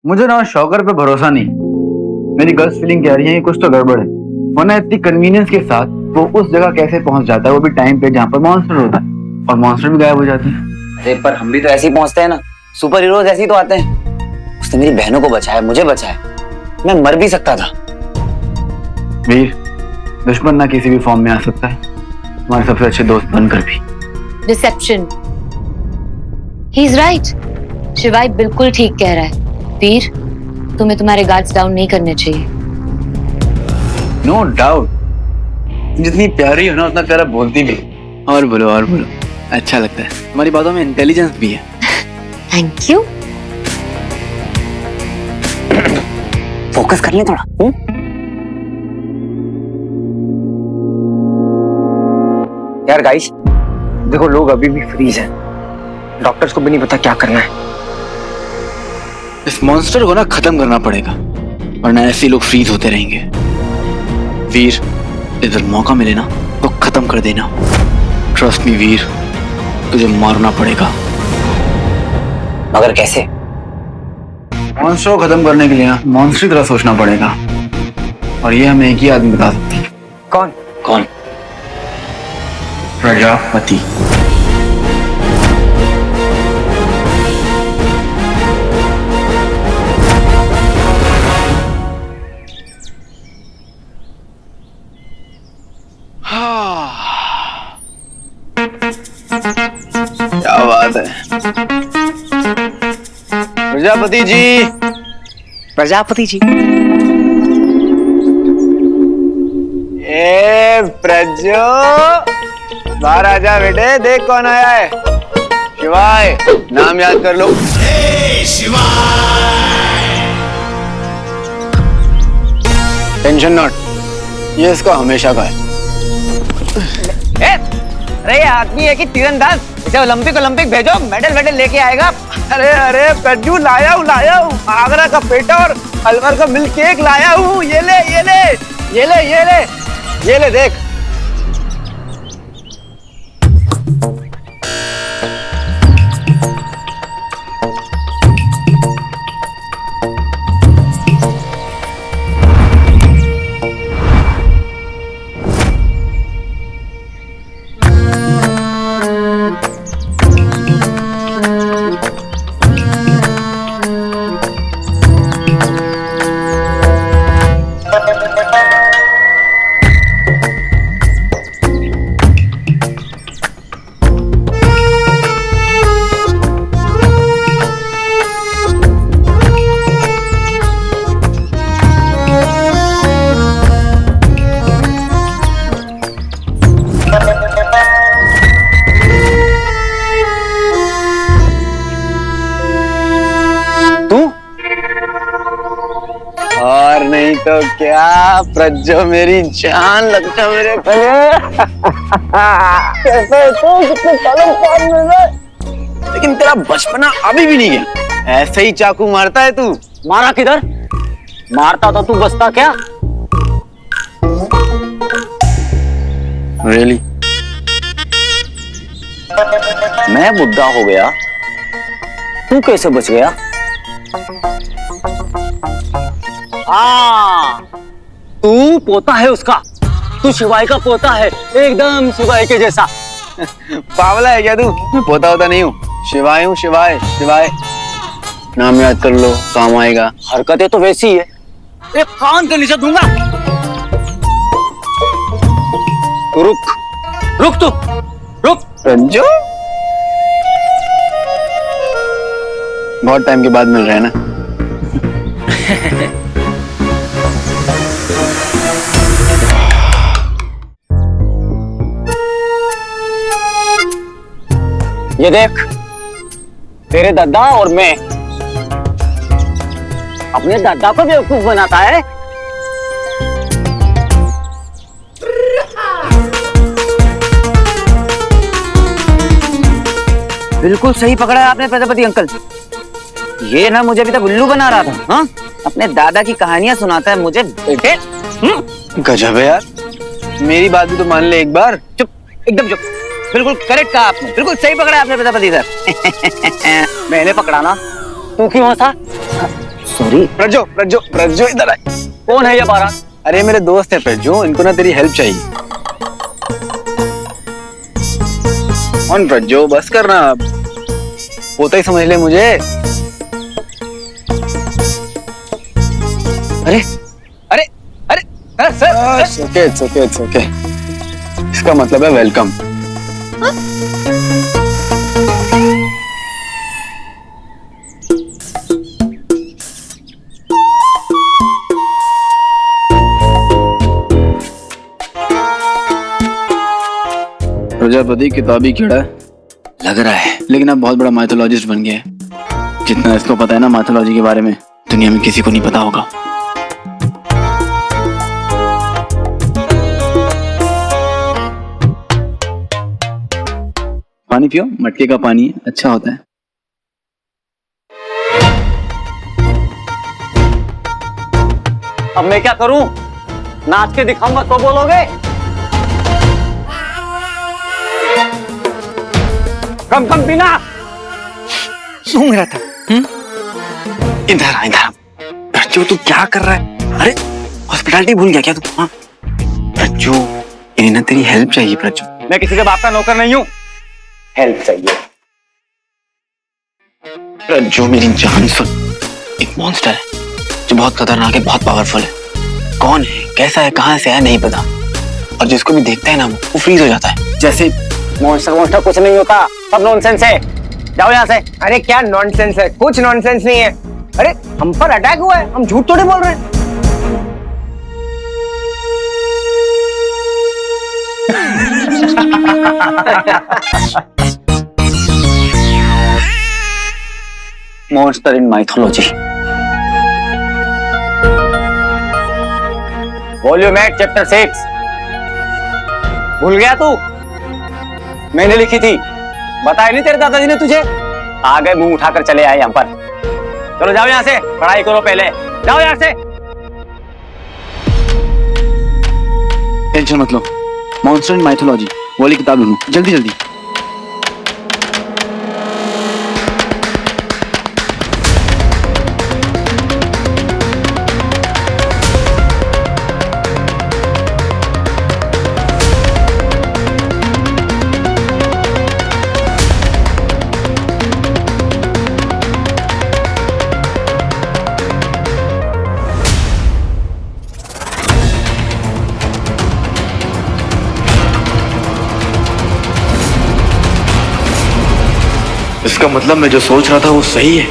मुझे ना शौकर पे भरोसा नहीं। मेरी गर्ल्स फीलिंग कह रही है कि कुछ तो गड़बड़ है, वरना इतनी कन्वीनियंस के साथ वो उस जगह कैसे पहुंच जाता है, वो भी टाइम पे जहाँ पर मॉन्स्टर होता है, और मॉन्स्टर भी गायब हो जाती है। अरे पर हम भी तो ऐसे ही पहुंचते हैं ना, सुपर हीरोज ऐसे ही तो आते हैं। उसने मेरी बहनों को बचाया, मुझे बचाया, मैं मर भी सकता था। वीर, दुश्मन ना किसी भी फॉर्म में आ सकता है, हमारे सबसे अच्छे दोस्त बनकर भी। डिसेप्शन। He is right. शिवाय बिल्कुल ठीक कह रहा है। वीर, तुम्हें तुम्हारे गार्ड्स डाउन नहीं करने चाहिए। नो डाउट, जितनी प्यारी हो ना उतना प्यारा बोलती भी। और बोलो, अच्छा लगता है, तुम्हारी बातों में इंटेलिजेंस भी है। Thank you. फोकस कर ले थोड़ा। यार गाइस, देखो लोग अभी भी फ्रीज हैं, डॉक्टर्स को भी नहीं पता क्या करना है। इस मॉन्स्टर को ना खत्म करना पड़ेगा, वरना ऐसे लोग फ्रीज होते रहेंगे। वीर, इधर मौका मिले ना तो खत्म कर देना। ट्रस्ट मी वीर, तुझे मारना पड़ेगा। मगर कैसे? मॉन्स्टर को खत्म करने के लिए ना मॉन्स्टर की तरह सोचना पड़ेगा, और ये हमें एक ही आदमी बता सकता है। कौन? कौन? प्रजापति। क्या बात है प्रजापति जी। प्रजापति जी। ए प्रजो, बाहर आजा बेटे, देख कौन आया है। शिवाय, नाम याद कर लो। टेंशन नॉट, ये इसका हमेशा का है। अरे ये आदमी है कि तीरंदाज, इसे ओलंपिक भेजो, मेडल लेके आएगा। अरे प्रज्जू, लाया हूँ आगरा का पेठा और अलवर का मिल्क केक लाया हूँ। ये ले देख। और नहीं तो क्या प्रज्जो, मेरी जान लगता मेरे गले। कैसे तो कितने सालों बाद मिल रहा है, लेकिन तेरा बचपना अभी भी नहीं गया। ऐसे ही चाकू मारता है तू। मारा किधर? मारता तो तू बचता क्या? रियली? मैं बुढ़ा हो गया, तू कैसे बच गया? तू पोता है उसका, तू शिवाय का पोता है, एकदम शिवाय के जैसा। पावला है क्या तू? मैं पोता होता नहीं हूँ, शिवाय हूँ। शिवाय, नाम याद कर लो, काम आएगा। हरकतें तो वैसी है, एक कान के नीचे दूंगा। तू रुक। प्रज्जो, बहुत टाइम के बाद मिल रहे हैं ना। ये देख, तेरे दादा और मैं अपने दादा को बेवकूफ बनाता है। बिल्कुल सही पकड़ा है आपने प्रजापति अंकल। ये ना मुझे अभी तक उल्लू बना रहा था। हाँ, अपने दादा की कहानियां सुनाता है मुझे बेटे। गजब है यार, मेरी बात भी तो मान ले एक बार। चुप, एकदम चुप। बिल्कुल करेक्ट कहा आपने, बिल्कुल सही पकड़ा आपने प्रजापति सर। मैंने पकड़ा ना, तू क्यों हंसा? सॉरी। प्रज्जो प्रज्जो प्रज्जो इधर आए। कौन है ये बारात? अरे मेरे दोस्त है प्रज्जो, इनको ना तेरी हेल्प चाहिए। कौन प्रज्जो, बस करना अब, होता ही समझ ले मुझे। अरे अरे अरे sir okay it's okay it's okay. इसका मतलब है वेलकम। प्रजापति किताबी कीड़ा है लग रहा है, लेकिन अब बहुत बड़ा माइथोलॉजिस्ट बन गया है। जितना इसको पता है ना माइथोलॉजी के बारे में, दुनिया में किसी को नहीं पता होगा। पानी पियो, मटके का पानी अच्छा होता है। अब मैं क्या करूं? नाच के दिखाऊंगा तो बोलोगे? कम कम पीना। सो मेरा था। इधर आ इधर। प्रज्जो तू क्या कर रहा है? अरे हॉस्पिटैलिटी भूल गया क्या तू? हाँ प्रज्जो, इन्हें ना तेरी हेल्प चाहिए प्रज्जो। मैं किसी के बाप का नौकर नहीं हूं। हेल्प चाहिए। प्रज्जो मेरी जान सुन, एक मॉन्स्टर है जो बहुत खतरनाक है, बहुत पावरफुल है। कौन है, कैसा है, कहां से है नहीं पता, और जिसको भी देखता है ना वो फ्रीज हो जाता है। जैसे मॉन्स्टर कुछ नहीं होता, सब नॉनसेंस है। जाओ यहाँ से। अरे क्या नॉनसेंस है? कुछ नॉनसेंस नहीं है। अरे हम पर अटैक हुआ है, हम झूठ थोड़ी बोल रहे हैं। मॉन्स्टर इन माइथोलॉजी। Volume 8 chapter 6। भूल गया तू? मैंने लिखी थी, बताया नहीं तेरे दादाजी ने तुझे? आ गए मुंह उठाकर चले आए यहाँ पर। चलो जाओ यहाँ से, पढ़ाई करो पहले, जाओ यहाँ से। टेंशन मत लो, मॉन्स्टर इन माइथोलॉजी वो वाली किताब ढूंढो जल्दी जल्दी। इसका मतलब मैं जो सोच रहा था वो सही है।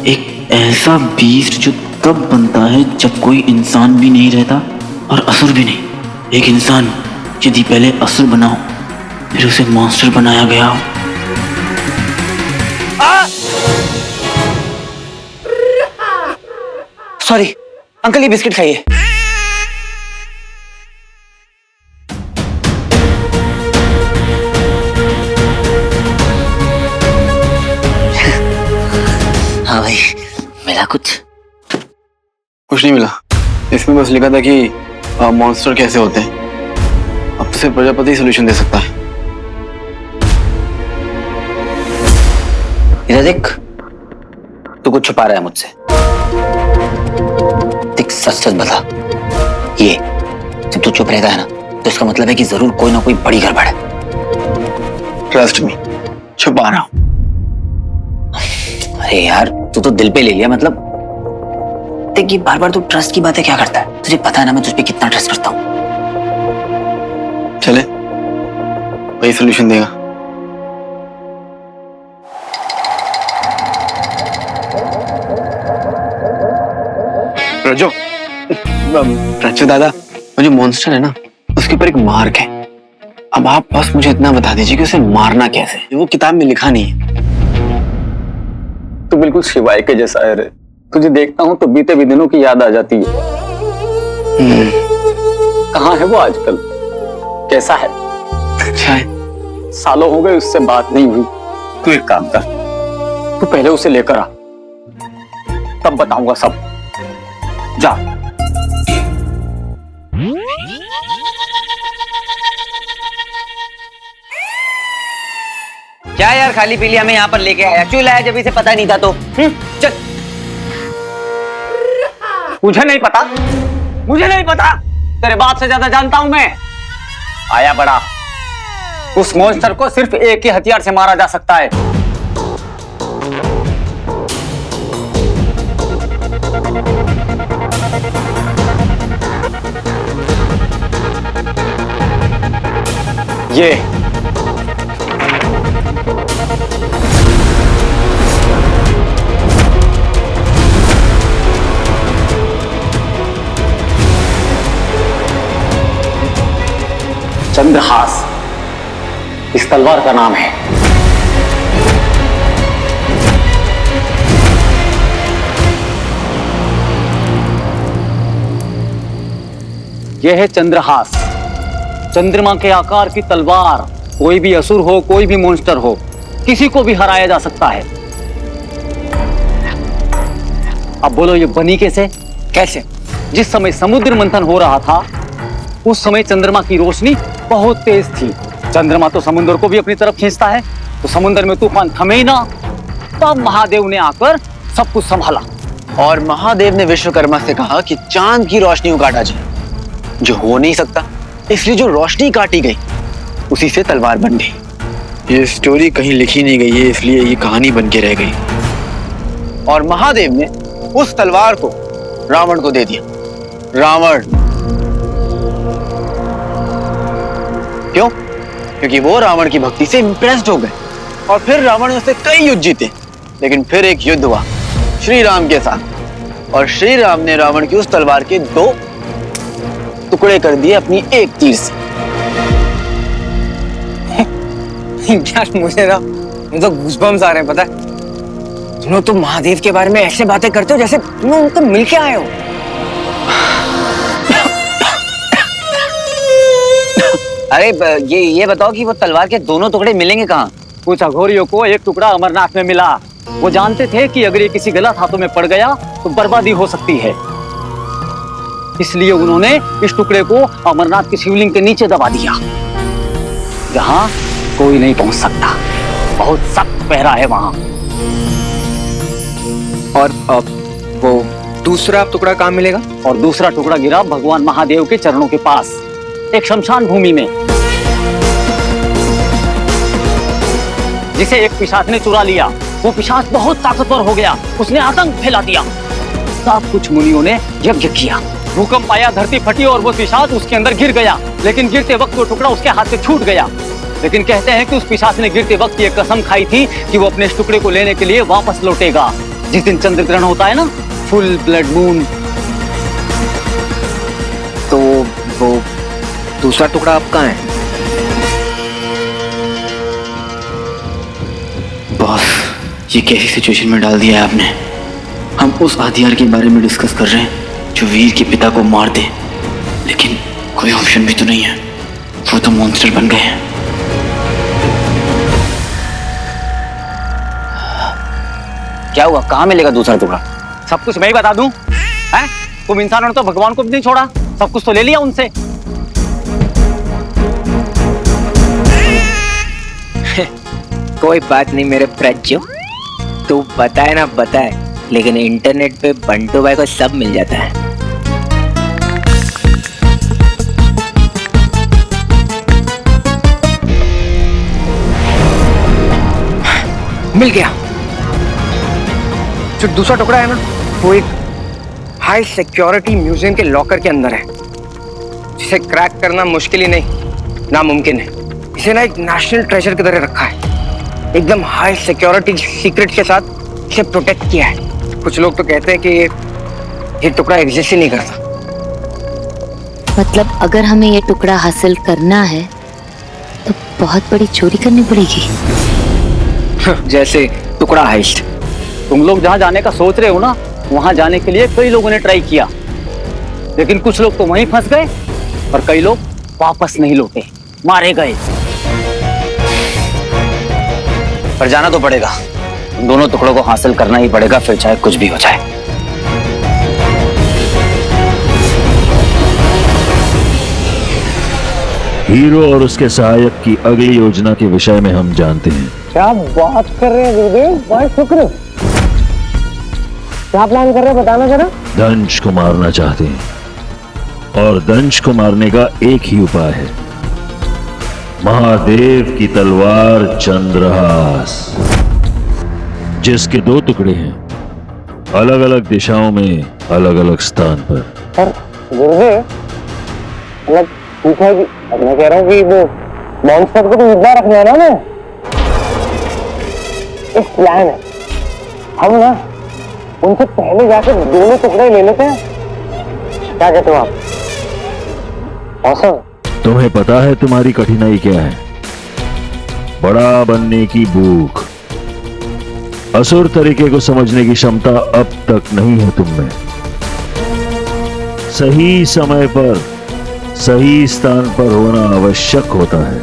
एक ऐसा बीस्ट जो तब बनता है जब कोई इंसान भी नहीं रहता और असुर भी नहीं। एक इंसान यदि पहले असुर बना हो फिर उसे मॉन्स्टर बनाया गया हो। सॉरी अंकल, ये बिस्किट खाइए। हाँ भाई, मिला कुछ नहीं मिला, इसमें बस लिखा था कि मॉन्स्टर कैसे होते हैं। अब तो सिर्फ प्रजापति सोल्यूशन दे सकता है। इधर देख, तू कुछ छुपा रहा है मुझसे। देख सच सच बता, ये जब तू चुप रहता है ना तो इसका मतलब है कि जरूर कोई ना कोई बड़ी गड़बड़ है। ट्रस्ट मी, छुपा रहा हूं। अरे यार, तू तो दिल पे ले लिया। मतलब देख, ये बार बार तू ट्रस्ट की बातें क्या करता है? तुझे पता है ना मैं तुझ पे कितना ट्रस्ट करता हूँ। चले, वही सोल्यूशन देगा। प्रज्जो दादा, वो जो मॉन्स्टर है ना उसके ऊपर एक मार्क है। अब आप बस मुझे इतना बता दीजिए कि उसे मारना कैसे। वो किताब में लिखा नहीं है। तू बिल्कुल शिवाय के जैसा है रे। तुझे देखता हूँ तो बीते भी दिनों की याद आ जाती है। कहाँ है वो आजकल? कैसा है? अच्छा है। सालों हो गए उससे बात नहीं हुई। तू एक काम कर, तू पहले उसे लेकर आ, तब बताऊंगा सब। जा। क्या यार खाली पीली हमें यहाँ पर लेके आया, क्यों लाया जब इसे पता नहीं था तो? चल। मुझे नहीं पता, मुझे नहीं पता, तेरे बाप से ज्यादा जानता हूं मैं। आया बड़ा, उस मॉन्स्टर को सिर्फ एक ही हथियार से मारा जा सकता है। ये चंद्रहास इस तलवार का नाम है। यह है चंद्रहास, चंद्रमा के आकार की तलवार। कोई भी असुर हो, कोई भी मॉन्स्टर हो, किसी को भी हराया जा सकता है। अब बोलो ये बनी कैसे? कैसे? जिस समय समुद्र मंथन हो रहा था उस समय चंद्रमा की रोशनी बहुत तेज थी। चंद्रमा तो समुद्र को भी अपनी तरफ खींचता है, तो समुद्र में तूफान थमे ही ना। तब महादेव ने आकर सब कुछ संभाला और महादेव ने विश्वकर्मा से कहा कि चांद की रोशनी को काटा जाए, जो हो नहीं सकता। इसलिए जो रोशनी काटी गई उसी से तलवार बन गई। ये स्टोरी कहीं लिखी नहीं गई है, इसलिए ये कहानी बन के रह गई। और महादेव ने उस तलवार को रावण को दे दिया। रावण क्यों? क्योंकि वो रावण की भक्ति से इंप्रेस्ड हो गए और फिर रावण ने उससे कई युद्ध जीते। लेकिन फिर एक युद्ध हुआ श्री राम के साथ, और श्री राम ने रावण की उस तलवार के 2 टुकड़े कर दिए अपनी एक तीर से। यार मुझे तो गूज़बम्स आ रहे हैं, पता है? तुम लोग तो महादेव के बारे में ऐसे बातें करते हो जैसे तुम उनको मिल के आए हो। अरे ये बताओ कि वो तलवार के दोनों टुकड़े मिलेंगे कहाँ? कुछ अघोरियों को एक टुकड़ा अमरनाथ में मिला। वो जानते थे कि अगर ये किसी गलत हाथों में पड़ गया तो बर्बादी हो सकती है, इसलिए उन्होंने इस टुकड़े को अमरनाथ की शिवलिंग के नीचे दबा दिया, जहां कोई नहीं पहुंच सकता। बहुत सख्त पहरा है वहां। और वो दूसरा टुकड़ा कहाँ मिलेगा? और दूसरा टुकड़ा गिरा भगवान महादेव के चरणों के पास, एक शमशान भूमि में, जिसे एक पिशाच ने चुरा लिया। वो पिशाच बहुत ताकतवर हो गया, उसने आतंक फैला दिया। तब कुछ मुनियों ने यज्ञ किया, भूकंप आया, धरती फटी और वो पिशाच उसके अंदर गिर गया। लेकिन गिरते वक्त वो टुकड़ा उसके हाथ से छूट गया। लेकिन कहते हैं कि उस पिशाच ने गिरते वक्त ये कसम खाई थी कि वो अपने इस टुकड़े को लेने के लिए वापस लौटेगा जिस दिन चंद्र ग्रहण होता है ना, फुल ब्लड मून। तो वो दूसरा टुकड़ा अब कहाँ है? बॉस, ये कैसी सिचुएशन में डाल दिया है आपने। हम उस हथियार के बारे में डिस्कस कर रहे हैं जो वीर के पिता को मार दे, लेकिन कोई ऑप्शन भी तो नहीं है। वो तो मॉन्स्टर बन गए हैं। क्या हुआ? कहाँ मिलेगा दूसरा टुकड़ा? सब कुछ मैं ही बता दूं? हैं? तुम इंसानों ने तो भगवान को भी नहीं छोड़ा, सब कुछ तो ले लिया उनसे। कोई बात नहीं मेरे प्रज्जू, तू बताए ना बताए, लेकिन इंटरनेट पे बंटू भाई को सब मिल जाता है। मिल गया। जो दूसरा टुकड़ा है ना, वो एक हाई सिक्योरिटी म्यूजियम के लॉकर के अंदर है, जिसे क्रैक करना मुश्किल ही नहीं, नामुमकिन है। इसे ना एक नेशनल ट्रेजर की तरह रखा है, एकदम हाई सिक्योरिटी सीक्रेट के साथ इसे प्रोटेक्ट किया है। कुछ लोग तो कहते हैं कि ये टुकड़ा एग्जिस्ट ही नहीं करता। मतलब अगर हमें ये टुकड़ा हासिल करना है तो बहुत बड़ी चोरी करनी पड़ेगी। जैसे टुकड़ा हाइस्ट। तुम लोग जहाँ जाने का सोच रहे हो ना, वहां जाने के लिए कई लोगों ने ट्राई किया, लेकिन कुछ लोग तो वहीं फंस गए और कई लोग वापस नहीं लौटे, मारे गए। पर जाना तो पड़ेगा, दोनों टुकड़ों को हासिल करना ही पड़ेगा, फिर चाहे कुछ भी हो जाए। हीरो और उसके सहायक की अगली योजना के विषय में हम जानते हैं। क्या बात कर रहे हैं गुरुदेव? भाई शुक्र। क्या प्लान कर रहे हैं बताना जरा। दंश को मारना चाहते हैं और दंश को मारने का एक ही उपाय है, महादेव की तलवार चंद्रहास, जिसके 2 टुकड़े हैं अलग अलग दिशाओं में अलग अलग स्थान पर। पर गुरुदेव मतलब ठीक है कि मैं कह रहा हूँ कि वो मॉन्स्टर को तो जिंदा रखना है ना। मैं एक प्लान है, हम ना उनसे पहले जाकर दोनों टुकड़े ले लेते हैं। क्या कहते हो आप? औसम। तुम्हें पता है तुम्हारी कठिनाई क्या है? बड़ा बनने की भूख। असुर तरीके को समझने की क्षमता अब तक नहीं है तुम में। सही समय पर सही स्थान पर होना आवश्यक होता है।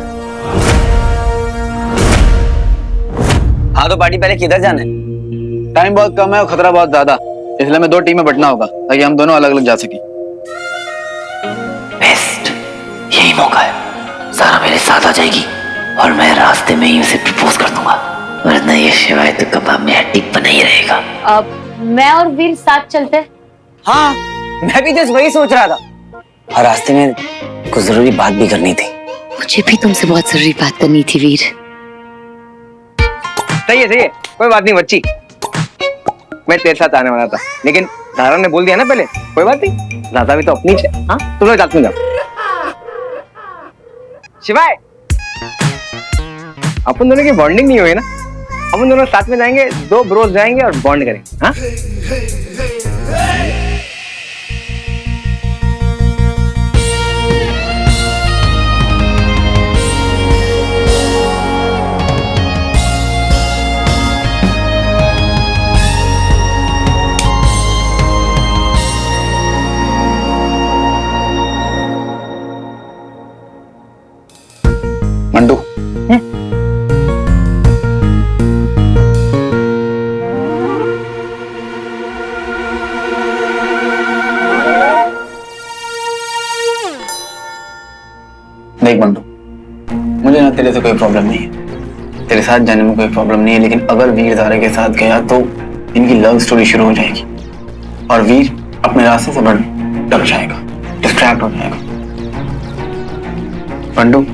हाँ तो पार्टी पहले किधर जाना है? टाइम बहुत कम है और खतरा बहुत ज्यादा, इसलिए हमें 2 टीम में बंटना होगा ताकि हम दोनों अलग अलग जा सकें। बेस्ट, यही मौका है। सारा मेरे साथ आ जाएगी और मैं रास्ते में ही उसे प्रपोज कर दूंगा, वरना ये शिवाय तो कबाब में हड्डी बना ही रहेगा। अब मैं और वीर साथ चलते। हाँ मैं भी जस्ट वही सोच रहा था, और रास्ते में कुछ जरूरी बात भी करनी थी। मुझे भी तुमसे बहुत जरूरी बात करनी थी वीर। सही है, कोई बात नहीं बच्ची, मैं तेरे साथ आने वाला था लेकिन धारा ने बोल दिया ना पहले। कोई बात नहीं, दादा भी तो अपनी है। हाँ तुम लोग साथ में जाओ। शिवाय, अपन दोनों की बॉन्डिंग नहीं हुई ना, अपन दोनों साथ में जाएंगे, 2 ब्रोस जाएंगे और बॉन्ड करेंगे। हाँ मंटू, देख मंटू, मुझे ना तेरे से कोई प्रॉब्लम नहीं है, तेरे साथ जाने में कोई प्रॉब्लम नहीं है, लेकिन अगर वीर धारा के साथ गया तो इनकी लव स्टोरी शुरू हो जाएगी और वीर अपने रास्ते से डर जाएगा, डिस्ट्रैक्ट हो जाएगा। मंटू,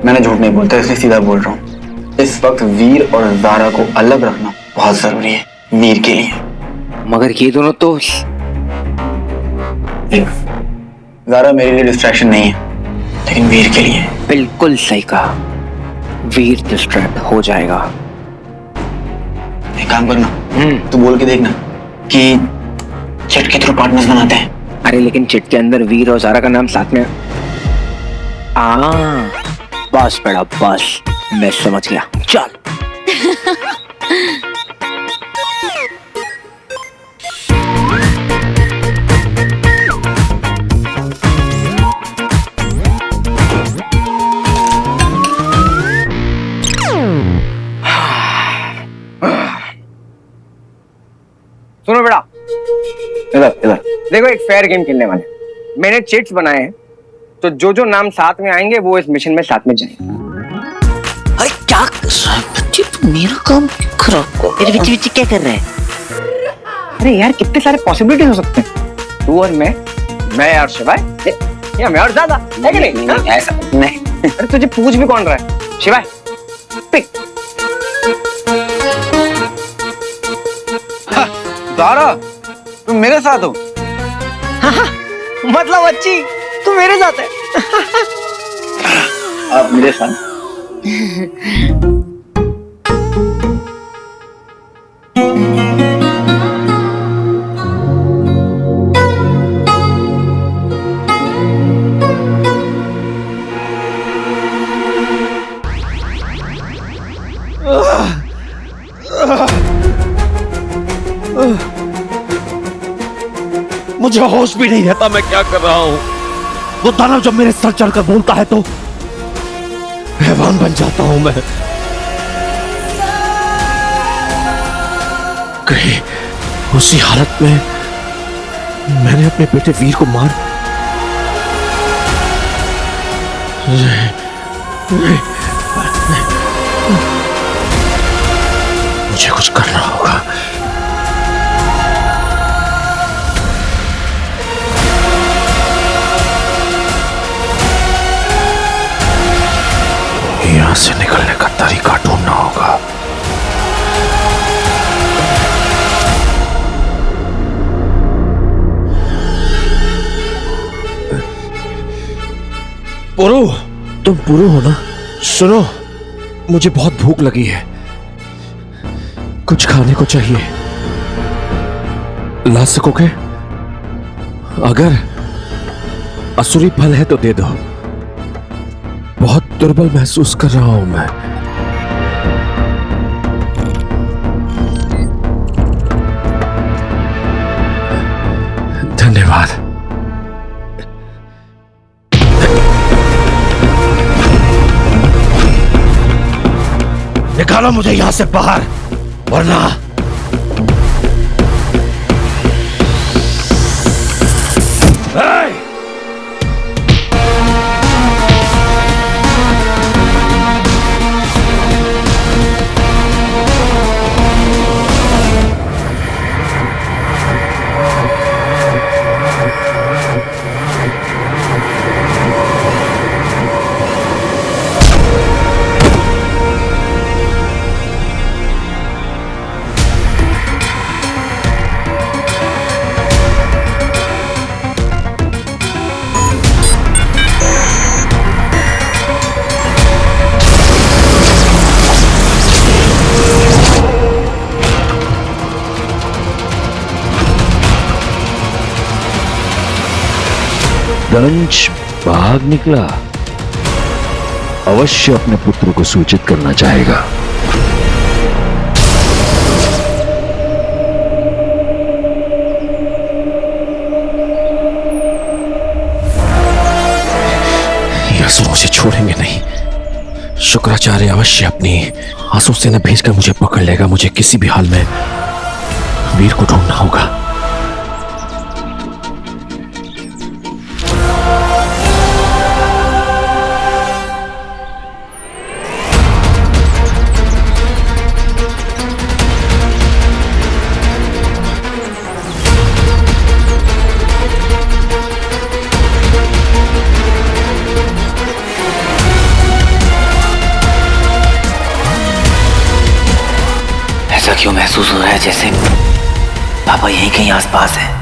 मैंने झूठ नहीं बोलता, इसलिए सीधा बोल रहा हूँ। इस वक्त वीर और जारा को अलग रखना बहुत जरूरी है वीर के लिए। मगर ये दोनों तो देख, जारा मेरे लिए डिस्ट्रैक्शन नहीं है, लेकिन वीर के लिए। बिल्कुल सही कहा, वीर डिस्ट्रैक्ट हो जाएगा। एक काम करना, तू बोल के देखना कि चट के थ्रू पार्टनर्स बनाते हैं। अरे लेकिन चिट के अंदर वीर और जारा का नाम साथ में। बस बेटा बस, मैं समझ गया। चल सुनो बेटा, इधर देखो एक फेयर गेम खेलने वाले, मैंने चिट्स बनाए हैं, तो जो नाम साथ में आएंगे वो इस मिशन में साथ में जाएंगे। अरे क्या कर रहा है बच्चे, तू मेरा काम खराब कर। मेरे बीच क्या कर रहा है? अरे यार कितने सारे पॉसिबिलिटीज हो सकते हैं, तू और मैं और शिवाय, या मैं और दादा, है कि नहीं? हाँ? ऐसा नहीं। अरे तुझे पूछ भी कौन रहा है? शिवाय पिक। जारा, तुम मेरे साथ हो? मतलब अच्छी तू मेरे साथ है। आप मेरे साथ। मुझे होश भी नहीं रहता मैं क्या कर रहा हूं। वो दानव जब मेरे सर चढ़कर बोलता है तो हैवान बन जाता हूं मैं। कहीं उसी हालत में मैंने अपने बेटे वीर को मार नहीं, नहीं, नहीं, मुझे कुछ करना होगा। यहां से निकलने का तरीका ढूंढना होगा। पुरु, तुम पुरु हो ना? सुनो, मुझे बहुत भूख लगी है, कुछ खाने को चाहिए। ला सकोगे? अगर असुरी फल है तो दे दो। बहुत दुर्बल महसूस कर रहा हूं मैं। धन्यवाद। निकालो मुझे यहां से बाहर, वरना दंश भाग निकला। अवश्य अपने पुत्र को सूचित करना चाहेगा। असुर मुझे छोड़ेंगे नहीं। शुक्राचार्य अवश्य अपनी असुर सेना भेजकर मुझे पकड़ लेगा। मुझे किसी भी हाल में वीर को ढूंढना होगा। ऐसा क्यों महसूस हो रहा है जैसे पापा यहीं कहीं आसपास है?